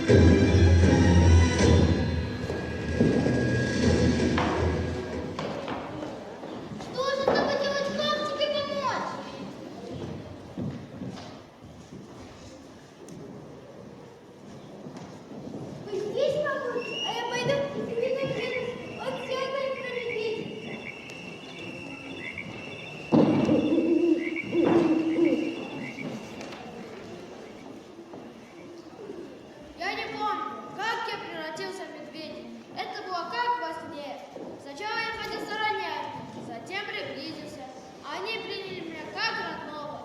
Что же надо делать? Как тебе помочь? Вы здесь помочь? А я пойду и приведу от всякой проведите. Я не помню, как я превратился в медведя. Это было как во сне. Сначала я ходил в стороне, затем приблизился. Они приняли меня как родного.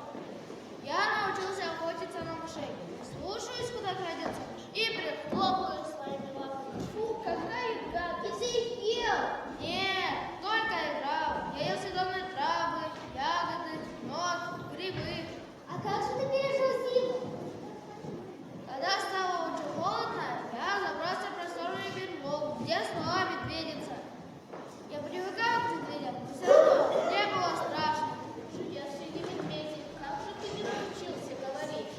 Я научился охотиться на мышей. Слушаюсь, куда крадется мышь, и прихлопываю своими лапами. Фу, какая гадость! Ты их ел? Нет, только играл. Я ел съедобные травы, ягоды, мед, грибы. А как же ты пережил зиму? Когда стало очень холодно, я забрался в просторный берлогу, где спала медведица. Я привыкал к медведям, но все равно мне было страшно. Я среди медведей. Как же ты не научился говорить?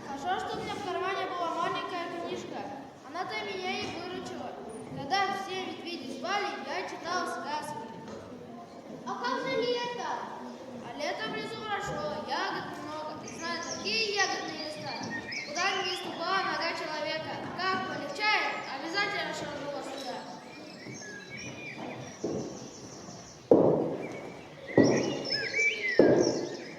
Хорошо, что у меня в кармане была маленькая книжка. Она-то меня и выручила. Когда все медведи спали, я читал сказки. А как же лето? А лето внизу хорошо, ягод много. И знаю такие ягодные леса, куда не ступала нога человека. Как полегчает, обязательно шагнула сюда.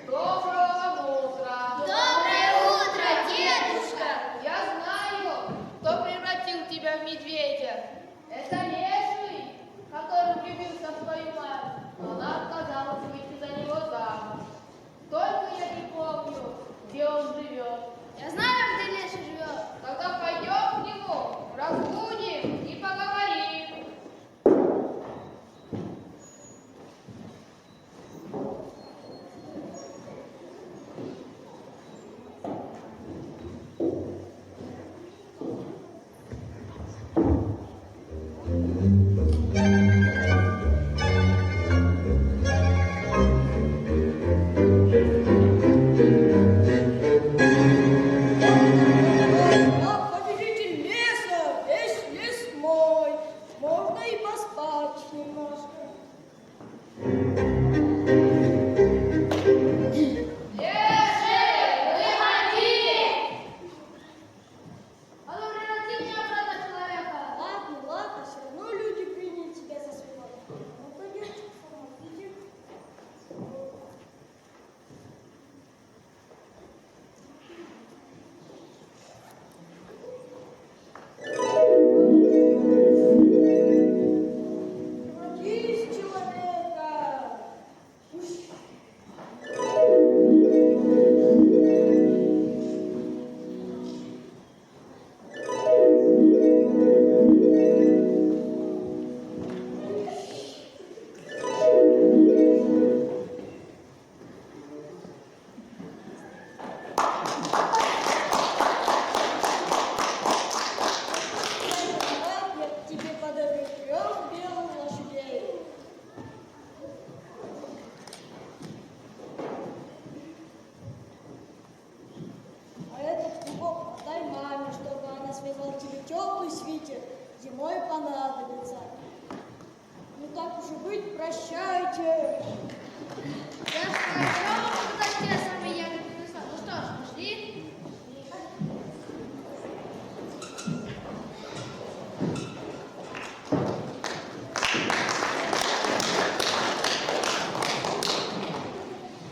Доброго утра! Доброе утро, дедушка! Я знаю, кто превратил тебя в медведя. Это леший, который влюбился в свою мать, но она отказалась выйти за него замуж. Только я не помню, где он живет. Я знаю, где леший живет. Тогда пойдем к нему, разбудим и поговорим. Я повелитель леса, весь лес мой, можно и поспать немножко. А ну, преврати меня обратно в человека. Ладно, ладно, все равно люди приняли тебя за своего. Ну, пойдемте, сама, иди. Превратись в человека. Уж. Я тебе подарю 3 белых лошадей. А этот клубок отдай маме, чтобы она связала тебе теплый свитер. Зимой понадобится. Ну так уж и быть, прощайте. Я сказала, куда те самые ягодные леса. Ну что ж, пошли.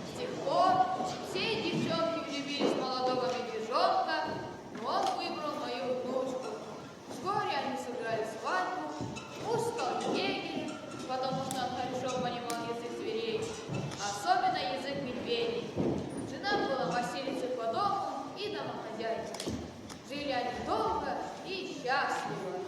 С тех пор все девчонки влюбились в молодого медвежонка, но он выбрал мою внучку. Вскоре они сыграли свадьбу, муж стал егерем, потому что он хорошо понимал язык зверей, особенно язык медведей. Жена была василицей по дому и домохозяйкой. Жили они долго и счастливо.